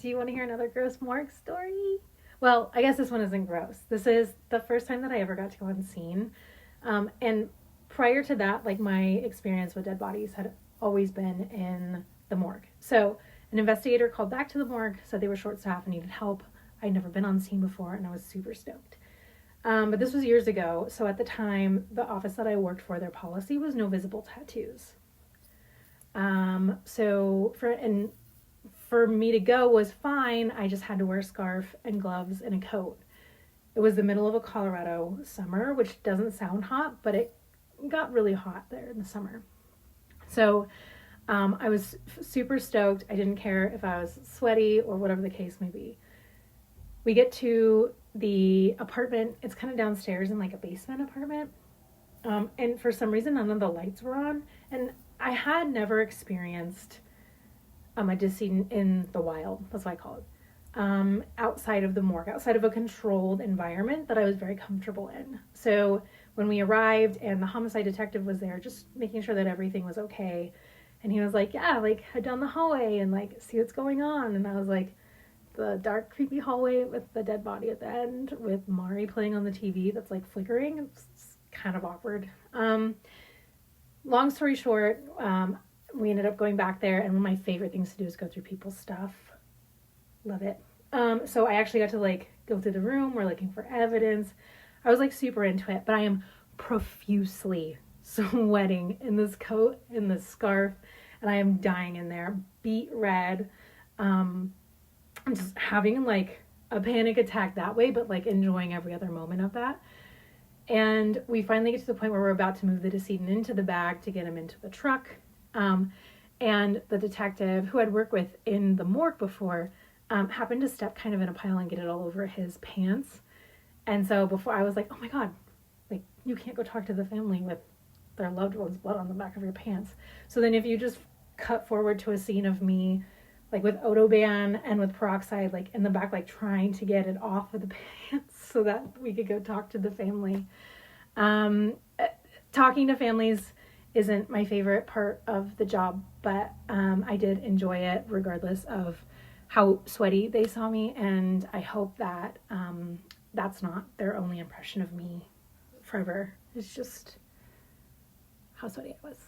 Do you want to hear another gross morgue story? Well, I guess this one isn't gross. This is the first time that I ever got to go on scene. And prior to that, like my experience with dead bodies had always been in the morgue. So an investigator called back to the morgue, said they were short staffed and needed help. I'd never been on scene before and I was super stoked. But this was years ago. So at the time, the office that I worked for, their policy was no visible tattoos. For me to go was fine. I just had to wear a scarf and gloves and a coat. It was the middle of a Colorado summer, which doesn't sound hot, but it got really hot there in the summer. So I was super stoked. I didn't care if I was sweaty or whatever the case may be. We get to the apartment. It's kind of downstairs in like a basement apartment. And for some reason, none of the lights were on. And I had never experienced a decedent in the wild. That's what I call it. Outside of the morgue, outside of a controlled environment that I was very comfortable in. So when we arrived and the homicide detective was there, just making sure that everything was okay. And he was like, yeah, like head down the hallway and like see what's going on. And I was like, the dark, creepy hallway with the dead body at the end with Mari playing on the TV that's like flickering. It's kind of awkward. Long story short, we ended up going back there, and one of my favorite things to do is go through people's stuff. Love it. So I actually got to like go through the room. We're looking for evidence. I was like super into it, but I am profusely sweating in this coat, in this scarf, and I am dying in there, beet red. I'm just having like a panic attack that way, but like enjoying every other moment of that. And we finally get to the point where we're about to move the decedent into the bag to get him into the truck. And the detective who I'd worked with in the morgue before happened to step kind of in a pile and get it all over his pants. And so before I was like, oh my God, like you can't go talk to the family with their loved one's blood on the back of your pants. So then if you just cut forward to a scene of me like with Odoban and with peroxide, like in the back, like trying to get it off of the pants so that we could go talk to the family. Talking to families isn't my favorite part of the job, but I did enjoy it regardless of how sweaty they saw me. And I hope that that's not their only impression of me forever. It's just how sweaty I was.